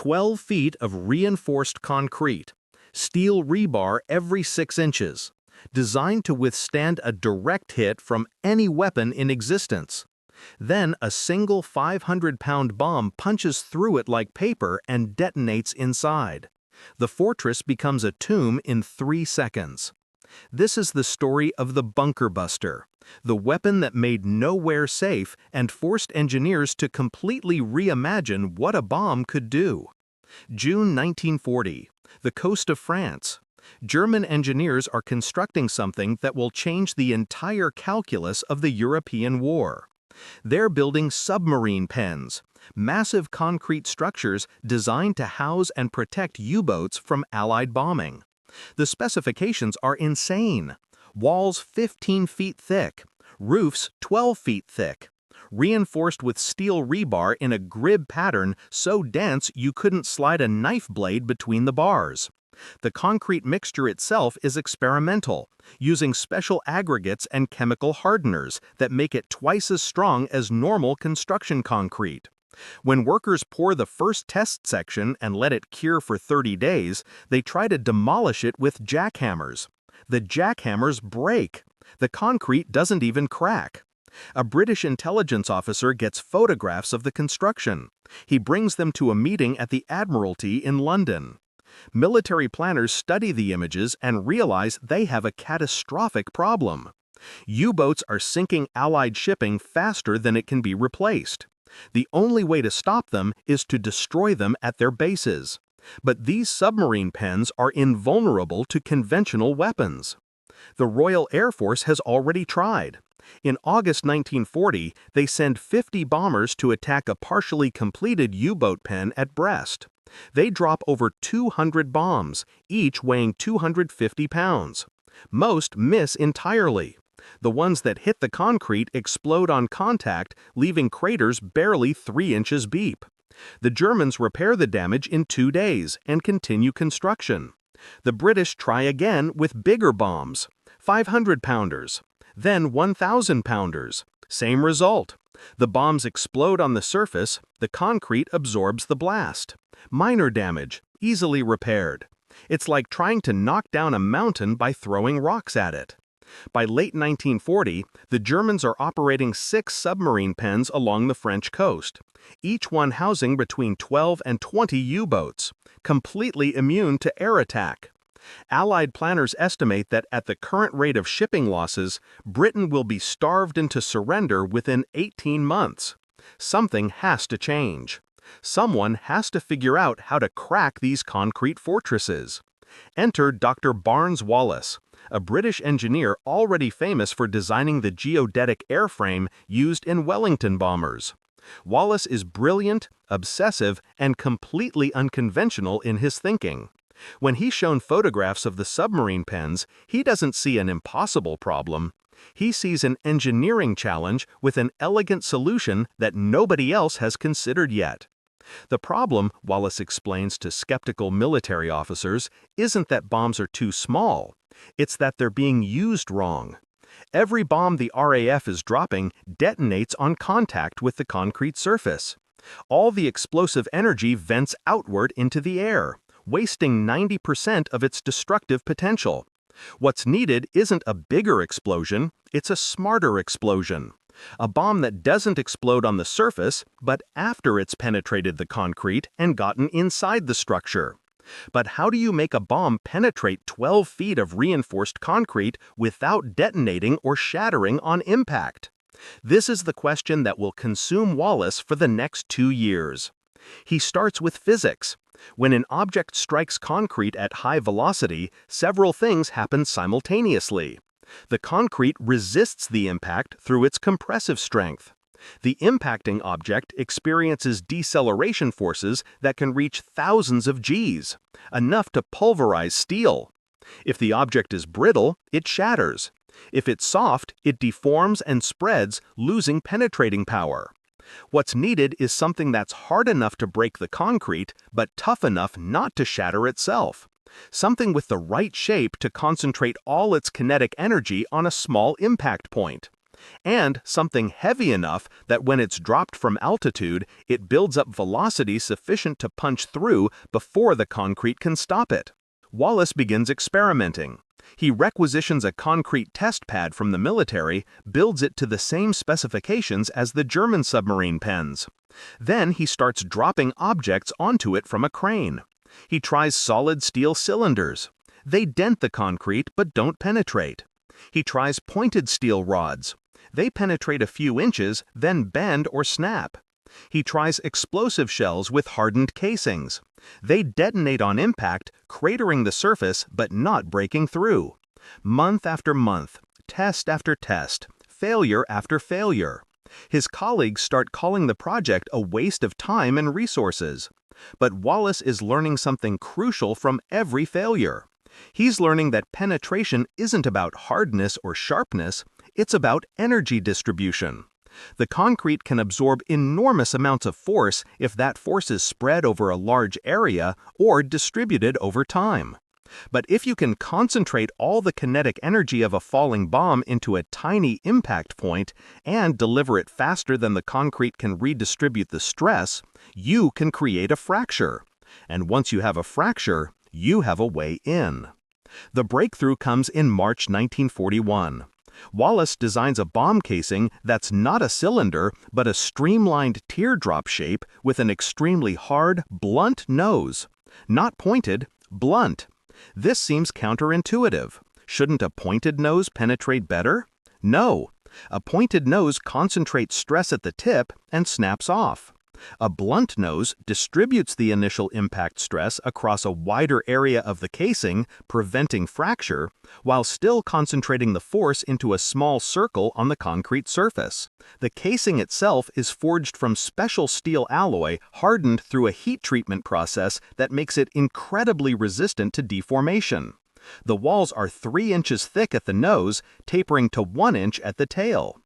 12 feet of reinforced concrete, steel rebar every 6 inches, designed to withstand a direct hit from any weapon in existence. Then a single 500-pound bomb punches through it like paper and detonates inside. The fortress becomes a tomb in 3 seconds. This is the story of the bunker buster, the weapon that made nowhere safe and forced engineers to completely reimagine what a bomb could do. June 1940, the coast of France. German engineers are constructing something that will change the entire calculus of the European war. They're building submarine pens, massive concrete structures designed to house and protect U-boats from Allied bombing. The specifications are insane. Walls 15 feet thick, roofs 12 feet thick, reinforced with steel rebar in a grid pattern so dense you couldn't slide a knife blade between the bars. The concrete mixture itself is experimental, using special aggregates and chemical hardeners that make it twice as strong as normal construction concrete. When workers pour the first test section and let it cure for 30 days, they try to demolish it with jackhammers. The jackhammers break. The concrete doesn't even crack. A British intelligence officer gets photographs of the construction. He brings them to a meeting at the Admiralty in London. Military planners study the images and realize they have a catastrophic problem. U-boats are sinking Allied shipping faster than it can be replaced. The only way to stop them is to destroy them at their bases. But these submarine pens are invulnerable to conventional weapons. The Royal Air Force has already tried. In August 1940, they send 50 bombers to attack a partially completed U-boat pen at Brest. They drop over 200 bombs, each weighing 250 pounds. Most miss entirely. The ones that hit the concrete explode on contact, leaving craters barely 3 inches deep. The Germans repair the damage in 2 days and continue construction. The British try again with bigger bombs, 500-pounders, then 1,000-pounders. Same result. The bombs explode on the surface, the concrete absorbs the blast. Minor damage, easily repaired. It's like trying to knock down a mountain by throwing rocks at it. By late 1940, the Germans are operating 6 submarine pens along the French coast, each one housing between 12 and 20 U-boats, completely immune to air attack. Allied planners estimate that at the current rate of shipping losses, Britain will be starved into surrender within 18 months. Something has to change. Someone has to figure out how to crack these concrete fortresses. Enter Dr. Barnes Wallace, a British engineer already famous for designing the geodetic airframe used in Wellington bombers. Wallace is brilliant, obsessive, and completely unconventional in his thinking. When he's shown photographs of the submarine pens, he doesn't see an impossible problem. He sees an engineering challenge with an elegant solution that nobody else has considered yet. The problem, Wallace explains to skeptical military officers, isn't that bombs are too small. It's that they're being used wrong. Every bomb the RAF is dropping detonates on contact with the concrete surface. All the explosive energy vents outward into the air, wasting 90% of its destructive potential. What's needed isn't a bigger explosion, it's a smarter explosion. A bomb that doesn't explode on the surface, but after it's penetrated the concrete and gotten inside the structure. But how do you make a bomb penetrate 12 feet of reinforced concrete without detonating or shattering on impact? This is the question that will consume Wallace for the next 2 years. He starts with physics. When an object strikes concrete at high velocity, several things happen simultaneously. The concrete resists the impact through its compressive strength. The impacting object experiences deceleration forces that can reach thousands of Gs, enough to pulverize steel. If the object is brittle, it shatters. If it's soft, it deforms and spreads, losing penetrating power. What's needed is something that's hard enough to break the concrete, but tough enough not to shatter itself. Something with the right shape to concentrate all its kinetic energy on a small impact point. And something heavy enough that when it's dropped from altitude, it builds up velocity sufficient to punch through before the concrete can stop it. Wallace begins experimenting. He requisitions a concrete test pad from the military, builds it to the same specifications as the German submarine pens. Then he starts dropping objects onto it from a crane. He tries solid steel cylinders. They dent the concrete but don't penetrate. He tries pointed steel rods. They penetrate a few inches, then bend or snap. He tries explosive shells with hardened casings. They detonate on impact, cratering the surface but not breaking through. Month after month, test after test, failure after failure. His colleagues start calling the project a waste of time and resources. But Wallace is learning something crucial from every failure. He's learning that penetration isn't about hardness or sharpness, it's about energy distribution. The concrete can absorb enormous amounts of force if that force is spread over a large area or distributed over time. But if you can concentrate all the kinetic energy of a falling bomb into a tiny impact point and deliver it faster than the concrete can redistribute the stress, you can create a fracture. And once you have a fracture, you have a way in. The breakthrough comes in March 1941. Wallace designs a bomb casing that's not a cylinder, but a streamlined teardrop shape with an extremely hard, blunt nose. Not pointed, blunt. This seems counterintuitive. Shouldn't a pointed nose penetrate better? No. A pointed nose concentrates stress at the tip and snaps off. A blunt nose distributes the initial impact stress across a wider area of the casing, preventing fracture, while still concentrating the force into a small circle on the concrete surface. The casing itself is forged from special steel alloy hardened through a heat treatment process that makes it incredibly resistant to deformation. The walls are 3 inches thick at the nose, tapering to 1 inch at the tail.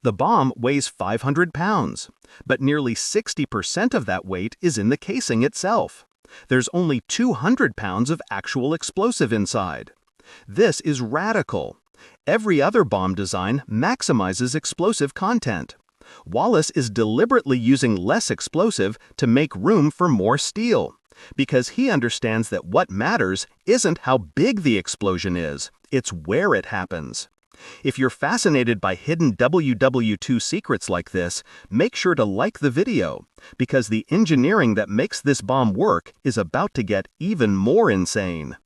The bomb weighs 500 pounds, but nearly 60% of that weight is in the casing itself. There's only 200 pounds of actual explosive inside. This is radical. Every other bomb design maximizes explosive content. Wallace is deliberately using less explosive to make room for more steel, because he understands that what matters isn't how big the explosion is, it's where it happens. If you're fascinated by hidden WW2 secrets like this, make sure to like the video, because the engineering that makes this bomb work is about to get even more insane.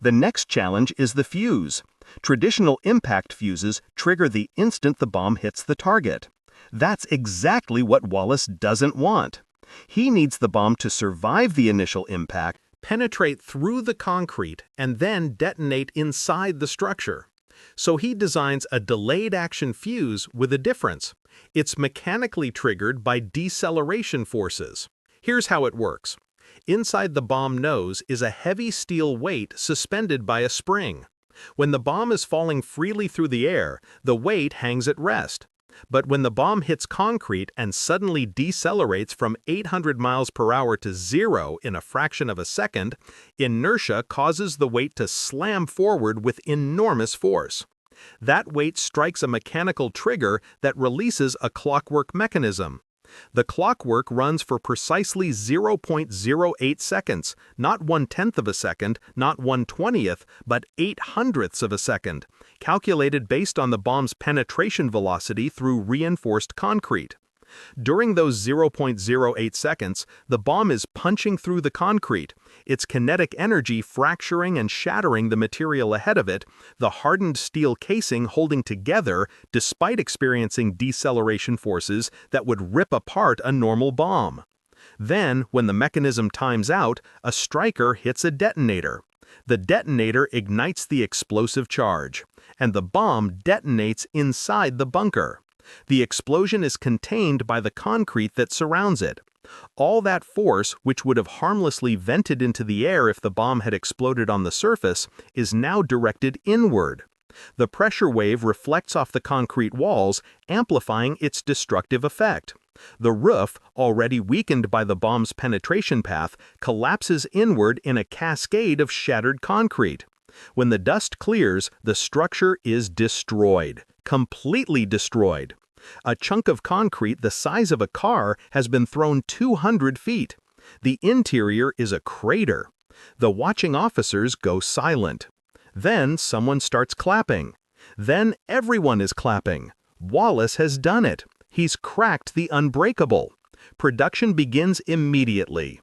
The next challenge is the fuse. Traditional impact fuses trigger the instant the bomb hits the target. That's exactly what Wallace doesn't want. He needs the bomb to survive the initial impact, penetrate through the concrete, and then detonate inside the structure. So he designs a delayed action fuse with a difference. It's mechanically triggered by deceleration forces. Here's how it works. Inside the bomb nose is a heavy steel weight suspended by a spring. When the bomb is falling freely through the air, the weight hangs at rest. But when the bomb hits concrete and suddenly decelerates from 800 miles per hour to 0 in a fraction of a second, inertia causes the weight to slam forward with enormous force. That weight strikes a mechanical trigger that releases a clockwork mechanism. The clockwork runs for precisely 0.08 seconds, not 1/10 of a second, not 1/20th, but 8/100ths of a second, calculated based on the bomb's penetration velocity through reinforced concrete. During those 0.08 seconds, the bomb is punching through the concrete, its kinetic energy fracturing and shattering the material ahead of it, the hardened steel casing holding together despite experiencing deceleration forces that would rip apart a normal bomb. Then, when the mechanism times out, a striker hits a detonator. The detonator ignites the explosive charge, and the bomb detonates inside the bunker. The explosion is contained by the concrete that surrounds it. All that force, which would have harmlessly vented into the air if the bomb had exploded on the surface, is now directed inward. The pressure wave reflects off the concrete walls, amplifying its destructive effect. The roof, already weakened by the bomb's penetration path, collapses inward in a cascade of shattered concrete. When the dust clears, the structure is destroyed, completely destroyed. A chunk of concrete the size of a car has been thrown 200 feet. The interior is a crater. The watching officers go silent. Then someone starts clapping. Then everyone is clapping. Wallace has done it. He's cracked the unbreakable. Production begins immediately.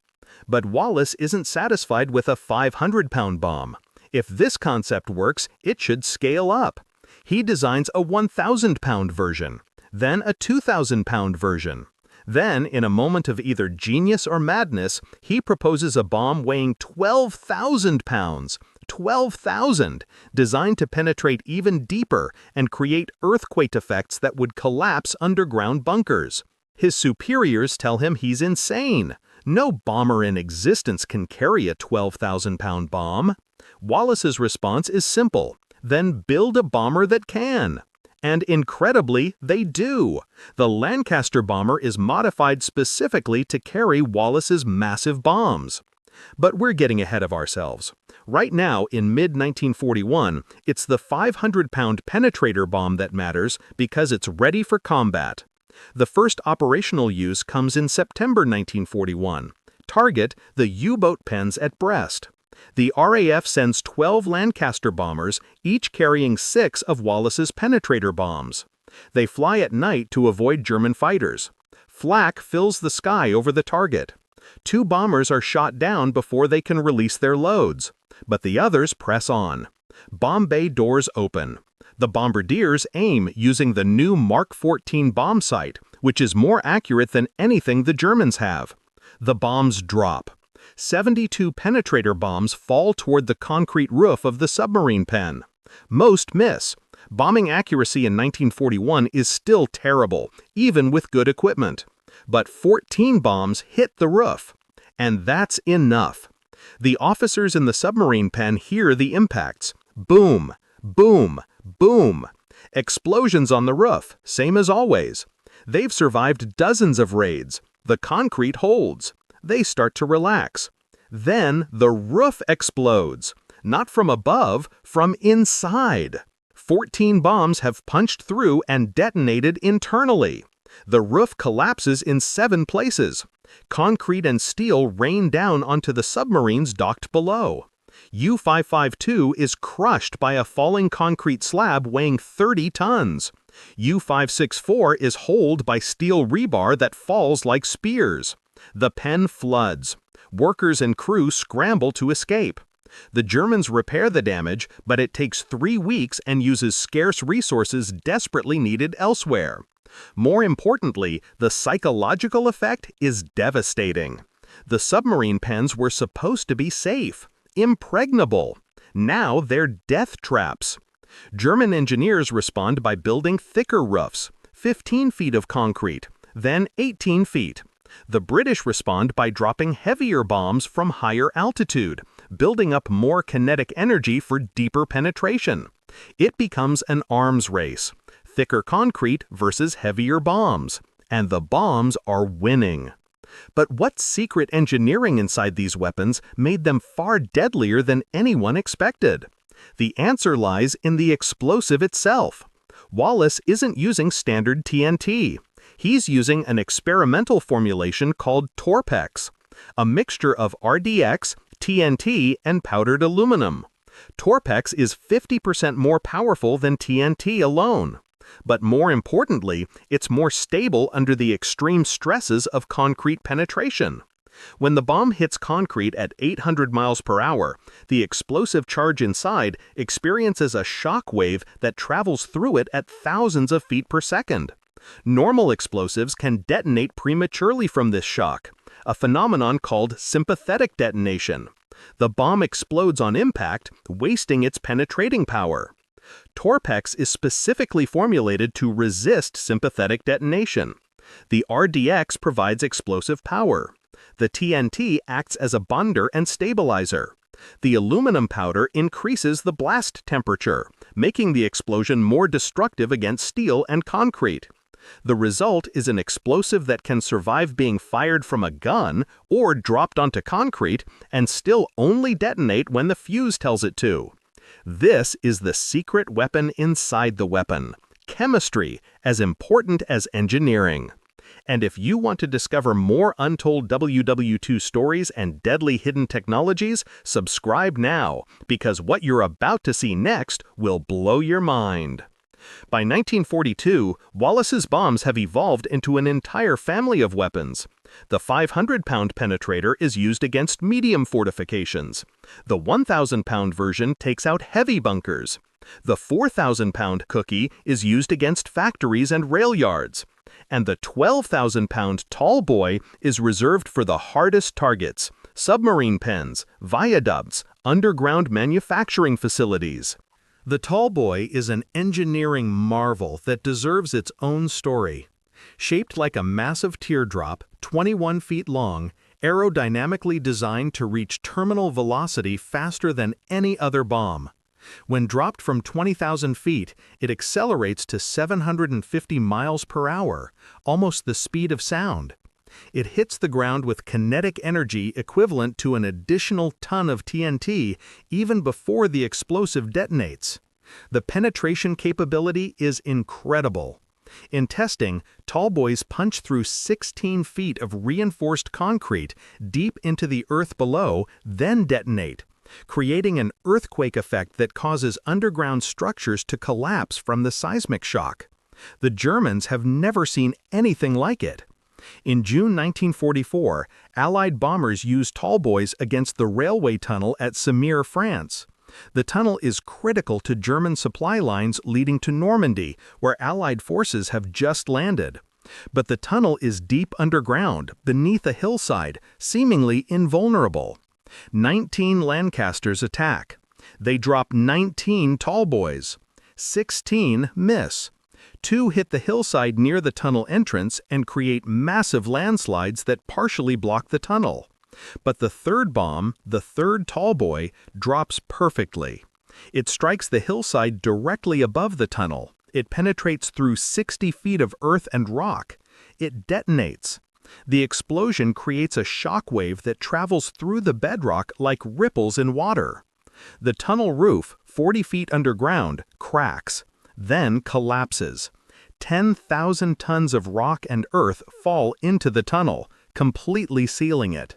But Wallace isn't satisfied with a 500-pound bomb. If this concept works, it should scale up. He designs a 1,000-pound version, then a 2,000-pound version. Then, in a moment of either genius or madness, he proposes a bomb weighing 12,000 pounds. 12,000, designed to penetrate even deeper and create earthquake effects that would collapse underground bunkers. His superiors tell him he's insane. No bomber in existence can carry a 12,000-pound bomb. Wallace's response is simple: then build a bomber that can. And incredibly, they do. The Lancaster bomber is modified specifically to carry Wallace's massive bombs. But we're getting ahead of ourselves. Right now, in mid-1941, it's the 500-pound penetrator bomb that matters because it's ready for combat. The first operational use comes in September 1941. Target: the U-boat pens at Brest. The RAF sends 12 Lancaster bombers, each carrying 6 of Wallace's penetrator bombs. They fly at night to avoid German fighters. Flak fills the sky over the target. 2 bombers are shot down before they can release their loads. But the others press on. Bomb bay doors open. The bombardiers aim using the new Mark 14 bomb sight, which is more accurate than anything the Germans have. The bombs drop. 72 penetrator bombs fall toward the concrete roof of the submarine pen. Most miss. Bombing accuracy in 1941 is still terrible, even with good equipment. But 14 bombs hit the roof. And that's enough. The officers in the submarine pen hear the impacts. Boom, boom, boom. Explosions on the roof, same as always. They've survived dozens of raids. The concrete holds. They start to relax. Then the roof explodes. Not from above, from inside. 14 bombs have punched through and detonated internally. The roof collapses in 7 places. Concrete and steel rain down onto the submarines docked below. U-552 is crushed by a falling concrete slab weighing 30 tons. U-564 is holed by steel rebar that falls like spears. The pen floods. Workers and crew scramble to escape. The Germans repair the damage, but it takes 3 weeks and uses scarce resources desperately needed elsewhere. More importantly, the psychological effect is devastating. The submarine pens were supposed to be safe, impregnable. Now they're death traps. German engineers respond by building thicker roofs, 15 feet of concrete, then 18 feet. The British respond by dropping heavier bombs from higher altitude, building up more kinetic energy for deeper penetration. It becomes an arms race. Thicker concrete versus heavier bombs. And the bombs are winning. But what secret engineering inside these weapons made them far deadlier than anyone expected? The answer lies in the explosive itself. Wallace isn't using standard TNT. He's using an experimental formulation called Torpex, a mixture of RDX, TNT, and powdered aluminum. Torpex is 50% more powerful than TNT alone. But more importantly, it's more stable under the extreme stresses of concrete penetration. When the bomb hits concrete at 800 miles per hour, the explosive charge inside experiences a shock wave that travels through it at thousands of feet per second. Normal explosives can detonate prematurely from this shock, a phenomenon called sympathetic detonation. The bomb explodes on impact, wasting its penetrating power. Torpex is specifically formulated to resist sympathetic detonation. The RDX provides explosive power. The TNT acts as a bonder and stabilizer. The aluminum powder increases the blast temperature, making the explosion more destructive against steel and concrete. The result is an explosive that can survive being fired from a gun or dropped onto concrete and still only detonate when the fuse tells it to. This is the secret weapon inside the weapon: chemistry as important as engineering. And if you want to discover more untold WW2 stories and deadly hidden technologies, subscribe now, because what you're about to see next will blow your mind. By 1942, Wallace's bombs have evolved into an entire family of weapons. The 500-pound penetrator is used against medium fortifications. The 1,000-pound version takes out heavy bunkers. The 4,000-pound cookie is used against factories and rail yards. And the 12,000-pound tall boy is reserved for the hardest targets: submarine pens, viaducts, underground manufacturing facilities. The tall boy is an engineering marvel that deserves its own story. Shaped like a massive teardrop, 21 feet long, aerodynamically designed to reach terminal velocity faster than any other bomb. When dropped from 20,000 feet, it accelerates to 750 miles per hour, almost the speed of sound. It hits the ground with kinetic energy equivalent to an additional ton of TNT even before the explosive detonates. The penetration capability is incredible. In testing, tall boys punch through 16 feet of reinforced concrete deep into the earth below, then detonate, creating an earthquake effect that causes underground structures to collapse from the seismic shock. The Germans have never seen anything like it. In June 1944, Allied bombers used tall boys against the railway tunnel at Semur, France. The tunnel is critical to German supply lines leading to Normandy, where Allied forces have just landed. But the tunnel is deep underground, beneath a hillside, seemingly invulnerable. 19 Lancasters attack. They drop 19 tall boys. 16 miss. 2 hit the hillside near the tunnel entrance and create massive landslides that partially block the tunnel. But the third bomb, the third tall boy, drops perfectly. It strikes the hillside directly above the tunnel. It penetrates through 60 feet of earth and rock. It detonates. The explosion creates a shock wave that travels through the bedrock like ripples in water. The tunnel roof, 40 feet underground, cracks, then collapses. 10,000 tons of rock and earth fall into the tunnel, completely sealing it.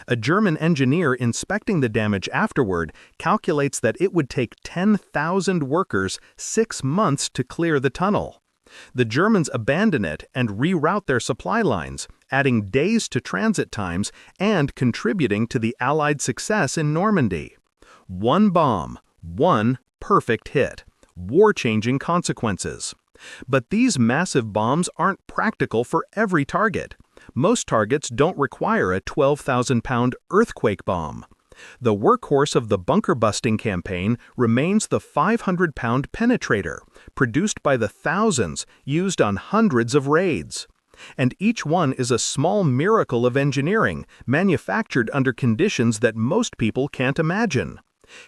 A German engineer inspecting the damage afterward calculates that it would take 10,000 workers 6 months to clear the tunnel. The Germans abandon it and reroute their supply lines, adding days to transit times and contributing to the Allied success in Normandy. One bomb, one perfect hit. War-changing consequences. But these massive bombs aren't practical for every target. Most targets don't require a 12,000-pound earthquake bomb. The workhorse of the bunker-busting campaign remains the 500-pound penetrator, produced by the thousands used on hundreds of raids. And each one is a small miracle of engineering, manufactured under conditions that most people can't imagine.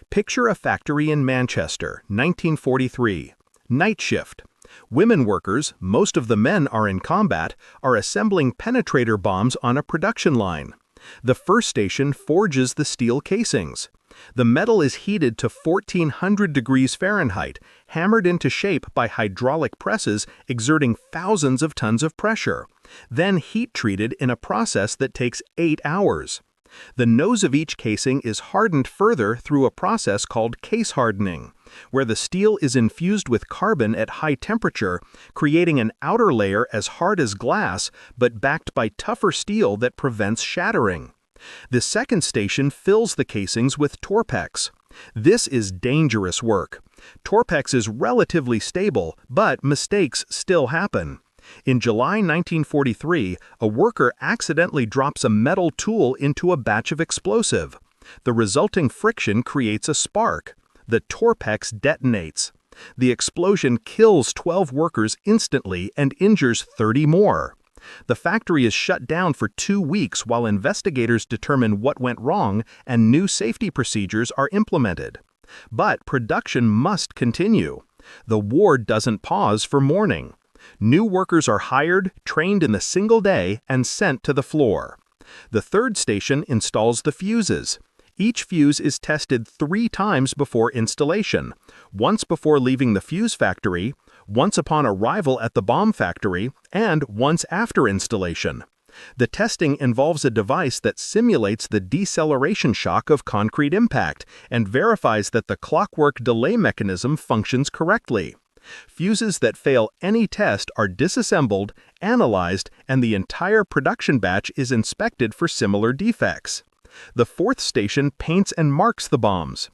Picture a factory in Manchester, 1943. Night shift. Women workers, most of the men are in combat, are assembling penetrator bombs on a production line. The first station forges the steel casings. The metal is heated to 1,400 degrees Fahrenheit, hammered into shape by hydraulic presses exerting thousands of tons of pressure, then heat-treated in a process that takes 8 hours. The nose of each casing is hardened further through a process called case hardening, where the steel is infused with carbon at high temperature, creating an outer layer as hard as glass but backed by tougher steel that prevents shattering. The second station fills the casings with Torpex. This is dangerous work. Torpex is relatively stable, but mistakes still happen. In July 1943, a worker accidentally drops a metal tool into a batch of explosive. The resulting friction creates a spark. The Torpex detonates. The explosion kills 12 workers instantly and injures 30 more. The factory is shut down for 2 weeks while investigators determine what went wrong and new safety procedures are implemented. But production must continue. The war doesn't pause for mourning. New workers are hired, trained in a single day, and sent to the floor. The third station installs the fuses. Each fuse is tested 3 times before installation, once before leaving the fuse factory, once upon arrival at the bomb factory and once after installation. The testing involves a device that simulates the deceleration shock of concrete impact and verifies that the clockwork delay mechanism functions correctly. Fuses that fail any test are disassembled, analyzed, and the entire production batch is inspected for similar defects. The fourth station paints and marks the bombs.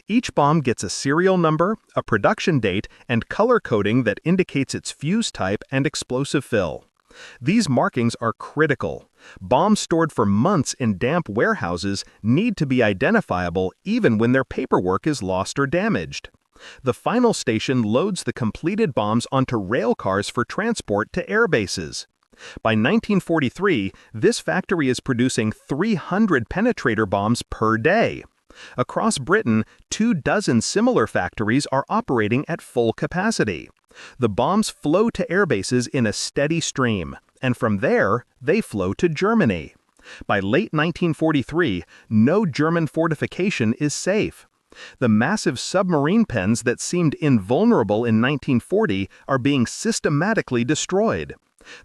Each bomb gets a serial number, a production date, and color coding that indicates its fuse type and explosive fill. These markings are critical. Bombs stored for months in damp warehouses need to be identifiable even when their paperwork is lost or damaged. The final station loads the completed bombs onto rail cars for transport to air bases. By 1943, this factory is producing 300 penetrator bombs per day. Across Britain, 24 similar factories are operating at full capacity. The bombs flow to airbases in a steady stream, and from there, they flow to Germany. By late 1943, no German fortification is safe. The massive submarine pens that seemed invulnerable in 1940 are being systematically destroyed.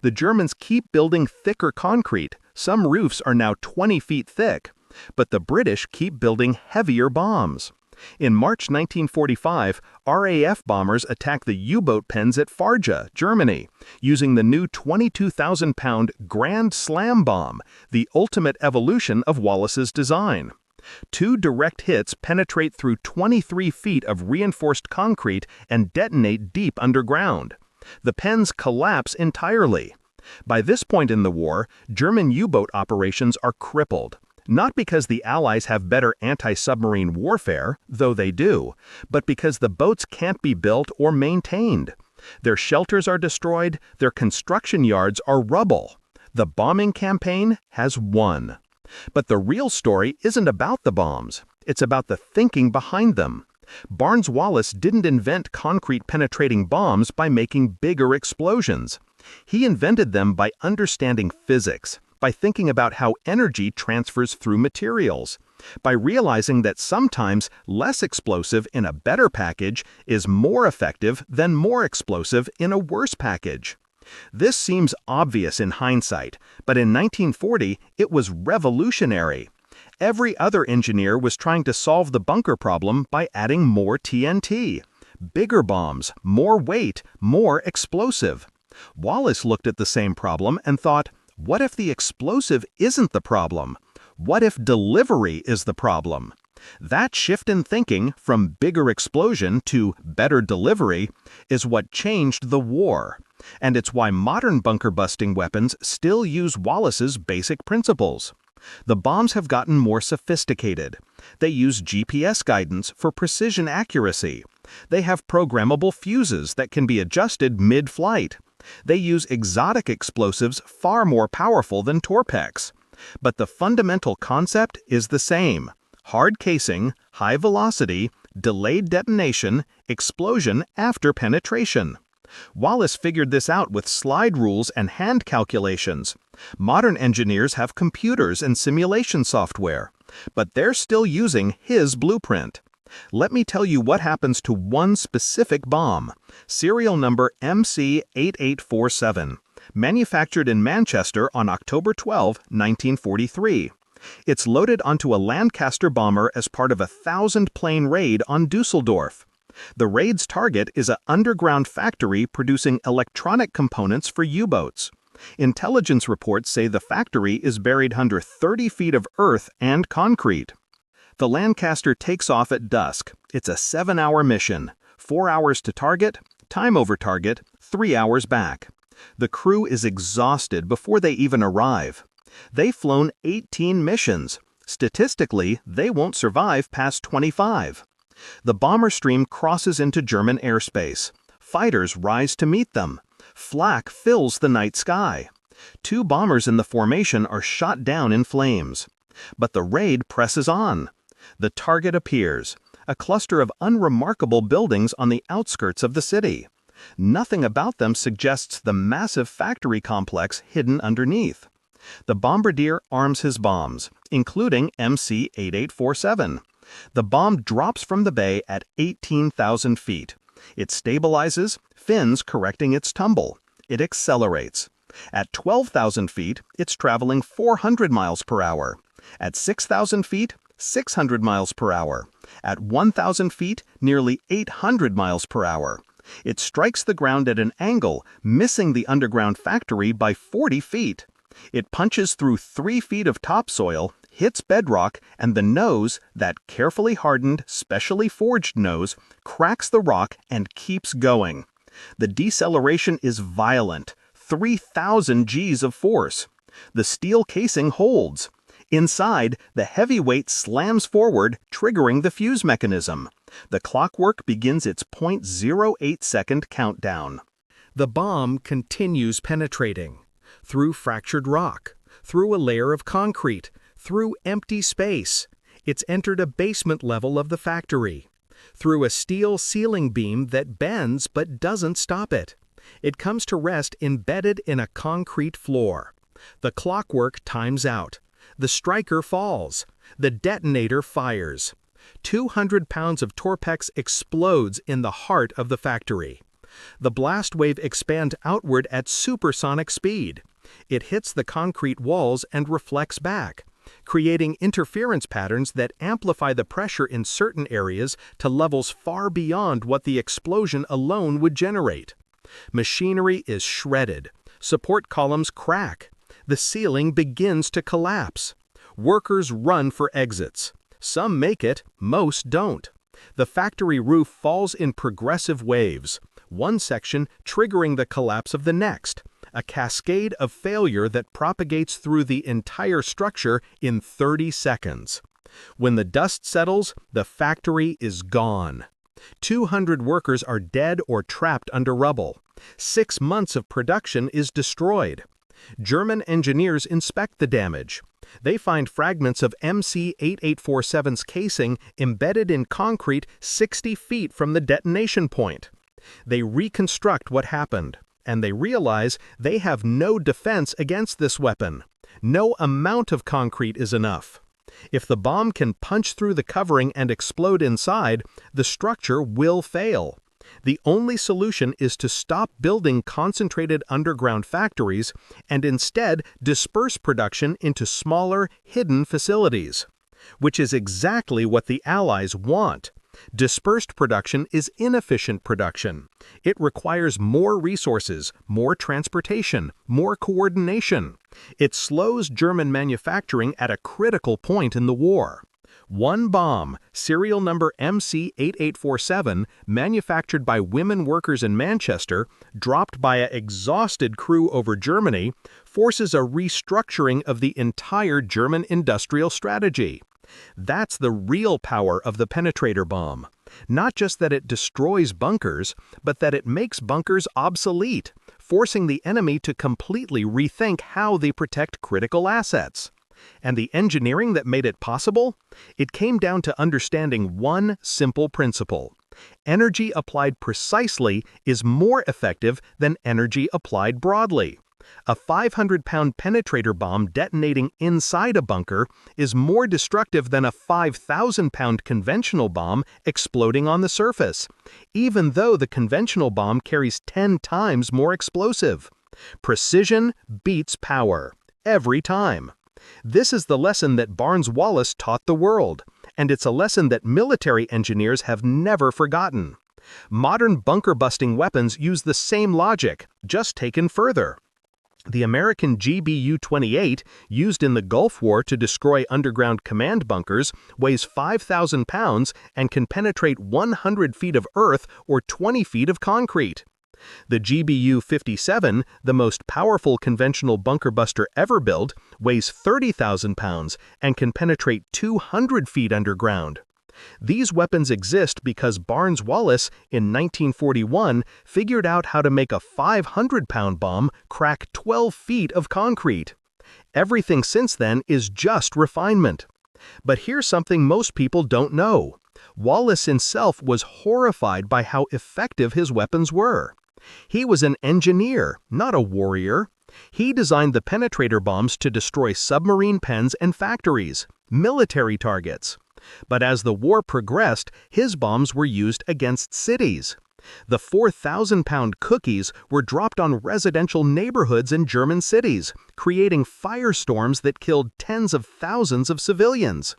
The Germans keep building thicker concrete. Some roofs are now 20 feet thick. But the British keep building heavier bombs. In March 1945, RAF bombers attacked the U-boat pens at Farja, Germany, using the new 22,000-pound Grand Slam bomb, the ultimate evolution of Wallace's design. 2 direct hits penetrate through 23 feet of reinforced concrete and detonate deep underground. The pens collapse entirely. By this point in the war, German U-boat operations are crippled. Not because the Allies have better anti-submarine warfare, though they do, but because the boats can't be built or maintained. Their shelters are destroyed, their construction yards are rubble. The bombing campaign has won. But the real story isn't about the bombs. It's about the thinking behind them. Barnes-Wallace didn't invent concrete-penetrating bombs by making bigger explosions. He invented them by understanding physics, by thinking about how energy transfers through materials, by realizing that sometimes less explosive in a better package is more effective than more explosive in a worse package. This seems obvious in hindsight, but in 1940 it was revolutionary. Every other engineer was trying to solve the bunker problem by adding more TNT. Bigger bombs, more weight, more explosive. Wallace looked at the same problem and thought, what if the explosive isn't the problem? What if delivery is the problem? That shift in thinking from bigger explosion to better delivery is what changed the war. And it's why modern bunker-busting weapons still use Wallace's basic principles. The bombs have gotten more sophisticated. They use GPS guidance for precision accuracy. They have programmable fuses that can be adjusted mid-flight. They use exotic explosives far more powerful than Torpex. But the fundamental concept is the same. Hard casing, high velocity, delayed detonation, explosion after penetration. Wallace figured this out with slide rules and hand calculations. Modern engineers have computers and simulation software, but they're still using his blueprint. Let me tell you what happens to one specific bomb, serial number MC8847, manufactured in Manchester on October 12, 1943. It's loaded onto a Lancaster bomber as part of a 1,000-plane raid on Dusseldorf. The raid's target is an underground factory producing electronic components for U-boats. Intelligence reports say the factory is buried under 30 feet of earth and concrete. The Lancaster takes off at dusk. It's a 7-hour mission, 4 hours to target, time over target, 3 hours back. The crew is exhausted before they even arrive. They've flown 18 missions. Statistically, they won't survive past 25. The bomber stream crosses into German airspace. Fighters rise to meet them. Flak fills the night sky. 2 bombers in the formation are shot down in flames. But the raid presses on. The target appears, a cluster of unremarkable buildings on the outskirts of the city. Nothing about them suggests the massive factory complex hidden underneath. The bombardier arms his bombs, including MC8847. The bomb drops from the bay at 18,000 feet. It stabilizes, fins correcting its tumble. It accelerates. At 12,000 feet, it's traveling 400 miles per hour. At 6,000 feet, 600 miles per hour. At 1,000 feet, nearly 800 miles per hour. It strikes the ground at an angle, missing the underground factory by 40 feet. It punches through 3 feet of topsoil, hits bedrock, and the nose, that carefully hardened, specially forged nose, cracks the rock and keeps going. The deceleration is violent, 3,000 Gs of force. The steel casing holds. Inside, the heavy weight slams forward, triggering the fuse mechanism. The clockwork begins its 0.08-second countdown. The bomb continues penetrating. Through fractured rock, through a layer of concrete, through empty space. It's entered a basement level of the factory. Through a steel ceiling beam that bends but doesn't stop it. It comes to rest embedded in a concrete floor. The clockwork times out. The striker falls. The detonator fires. 200 pounds of Torpex explodes in the heart of the factory. The blast wave expands outward at supersonic speed. It hits the concrete walls and reflects back, creating interference patterns that amplify the pressure in certain areas to levels far beyond what the explosion alone would generate. Machinery is shredded. Support columns crack. The ceiling begins to collapse. Workers run for exits. Some make it, most don't. The factory roof falls in progressive waves, one section triggering the collapse of the next, a cascade of failure that propagates through the entire structure in 30 seconds. When the dust settles, the factory is gone. 200 workers are dead or trapped under rubble. 6 months of production is destroyed. German engineers inspect the damage. They find fragments of MC-8847's casing embedded in concrete 60 feet from the detonation point. They reconstruct what happened, and they realize they have no defense against this weapon. No amount of concrete is enough. If the bomb can punch through the covering and explode inside, the structure will fail. The only solution is to stop building concentrated underground factories and instead disperse production into smaller, hidden facilities. Which is exactly what the Allies want. Dispersed production is inefficient production. It requires more resources, more transportation, more coordination. It slows German manufacturing at a critical point in the war. One bomb, serial number MC-8847, manufactured by women workers in Manchester, dropped by an exhausted crew over Germany, forces a restructuring of the entire German industrial strategy. That's the real power of the penetrator bomb. Not just that it destroys bunkers, but that it makes bunkers obsolete, forcing the enemy to completely rethink how they protect critical assets. And the engineering that made it possible? It came down to understanding one simple principle. Energy applied precisely is more effective than energy applied broadly. A 500-pound penetrator bomb detonating inside a bunker is more destructive than a 5,000-pound conventional bomb exploding on the surface, even though the conventional bomb carries 10 times more explosive. Precision beats power, every time. This is the lesson that Wallace taught the world, and it's a lesson that military engineers have never forgotten. Modern bunker-busting weapons use the same logic, just taken further. The American GBU-28, used in the Gulf War to destroy underground command bunkers, weighs 5,000 pounds and can penetrate 100 feet of earth or 20 feet of concrete. The GBU-57, the most powerful conventional bunker buster ever built, weighs 30,000 pounds and can penetrate 200 feet underground. These weapons exist because Wallace, in 1941, figured out how to make a 500-pound bomb crack 12 feet of concrete. Everything since then is just refinement. But here's something most people don't know. Wallace himself was horrified by how effective his weapons were. He was an engineer, not a warrior. He designed the penetrator bombs to destroy submarine pens and factories, military targets. But as the war progressed, his bombs were used against cities. The 4,000-pound cookies were dropped on residential neighborhoods in German cities, creating firestorms that killed tens of thousands of civilians.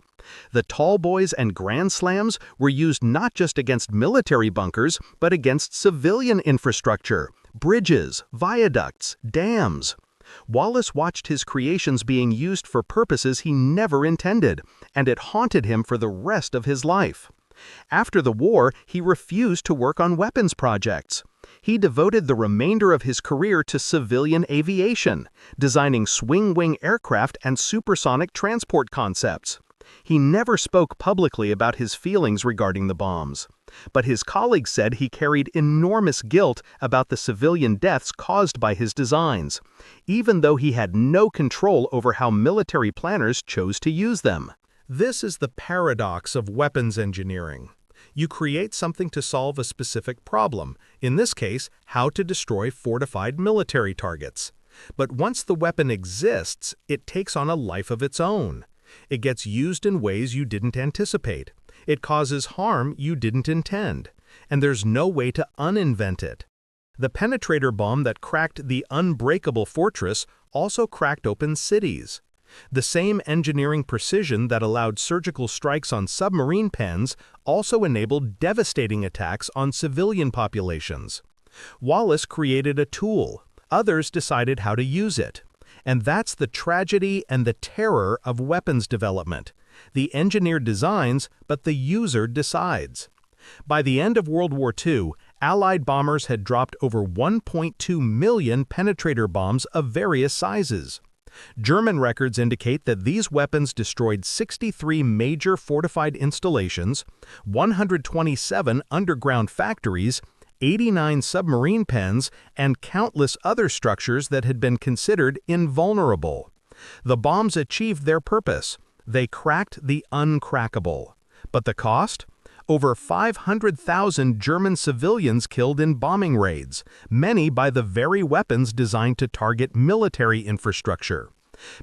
The tall boys and grand slams were used not just against military bunkers, but against civilian infrastructure, bridges, viaducts, dams. Wallace watched his creations being used for purposes he never intended, and it haunted him for the rest of his life. After the war, he refused to work on weapons projects. He devoted the remainder of his career to civilian aviation, designing swing-wing aircraft and supersonic transport concepts. He never spoke publicly about his feelings regarding the bombs, but his colleagues said he carried enormous guilt about the civilian deaths caused by his designs, even though he had no control over how military planners chose to use them. This is the paradox of weapons engineering. You create something to solve a specific problem, in this case, how to destroy fortified military targets. But once the weapon exists, it takes on a life of its own. It gets used in ways you didn't anticipate. It causes harm you didn't intend. And there's no way to uninvent it. The penetrator bomb that cracked the unbreakable fortress also cracked open cities. The same engineering precision that allowed surgical strikes on submarine pens also enabled devastating attacks on civilian populations. Wallace created a tool. Others decided how to use it. And that's the tragedy and the terror of weapons development. The engineer designs, but the user decides. By the end of World War II, Allied bombers had dropped over 1.2 million penetrator bombs of various sizes. German records indicate that these weapons destroyed 63 major fortified installations, 127 underground factories, 89 submarine pens, and countless other structures that had been considered invulnerable. The bombs achieved their purpose. They cracked the uncrackable. But the cost? Over 500,000 German civilians killed in bombing raids, many by the very weapons designed to target military infrastructure.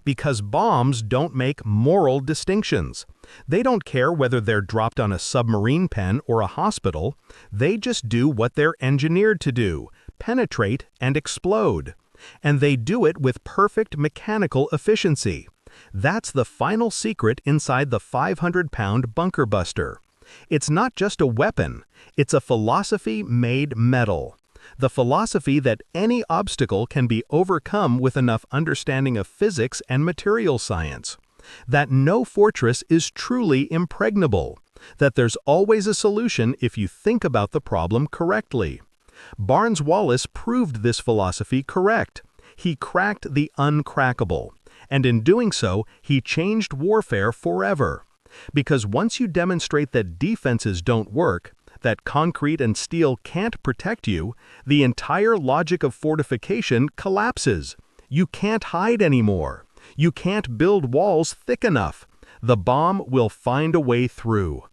Because bombs don't make moral distinctions. They don't care whether they're dropped on a submarine pen or a hospital. They just do what they're engineered to do: penetrate and explode. And they do it with perfect mechanical efficiency. That's the final secret inside the 500-pound bunker buster. It's not just a weapon, it's a philosophy made metal. The philosophy that any obstacle can be overcome with enough understanding of physics and material science. That no fortress is truly impregnable. That there's always a solution if you think about the problem correctly. Barnes-Wallace proved this philosophy correct. He cracked the uncrackable. And in doing so, he changed warfare forever. Because once you demonstrate that defenses don't work, that concrete and steel can't protect you, the entire logic of fortification collapses. You can't hide anymore. You can't build walls thick enough. The bomb will find a way through.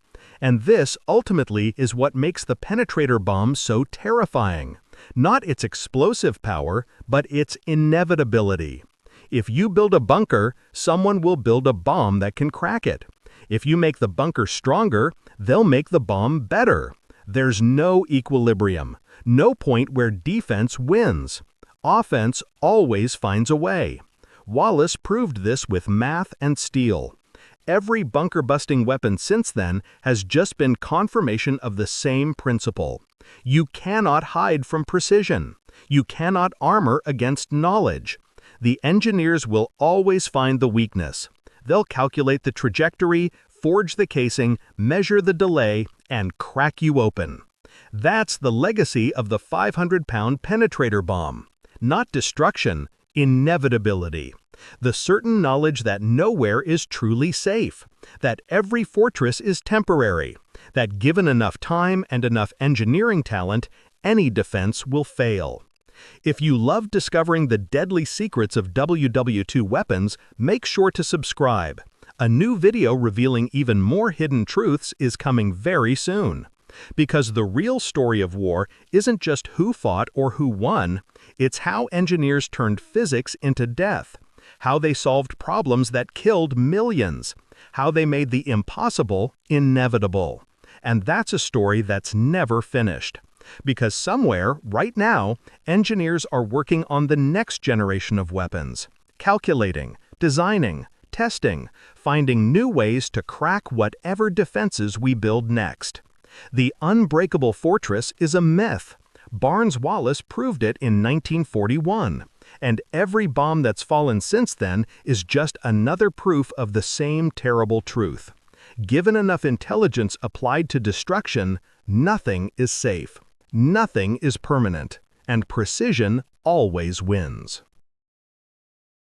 And this, ultimately, is what makes the penetrator bomb so terrifying. Not its explosive power, but its inevitability. If you build a bunker, someone will build a bomb that can crack it. If you make the bunker stronger, they'll make the bomb better. There's no equilibrium, no point where defense wins. Offense always finds a way. Wallace proved this with math and steel. Every bunker-busting weapon since then has just been confirmation of the same principle. You cannot hide from precision. You cannot armor against knowledge. The engineers will always find the weakness. They'll calculate the trajectory, forge the casing, measure the delay, and crack you open. That's the legacy of the 500-pound penetrator bomb. Not destruction, inevitability. The certain knowledge that nowhere is truly safe. That every fortress is temporary. That given enough time and enough engineering talent, any defense will fail. If you love discovering the deadly secrets of WW2 weapons, make sure to subscribe. A new video revealing even more hidden truths is coming very soon. Because the real story of war isn't just who fought or who won, it's how engineers turned physics into death, how they solved problems that killed millions, how they made the impossible inevitable. And that's a story that's never finished. Because somewhere, right now, engineers are working on the next generation of weapons, calculating, designing, testing, finding new ways to crack whatever defenses we build next. The unbreakable fortress is a myth. Barnes-Wallace proved it in 1941, and every bomb that's fallen since then is just another proof of the same terrible truth. Given enough intelligence applied to destruction, nothing is safe, nothing is permanent, and precision always wins.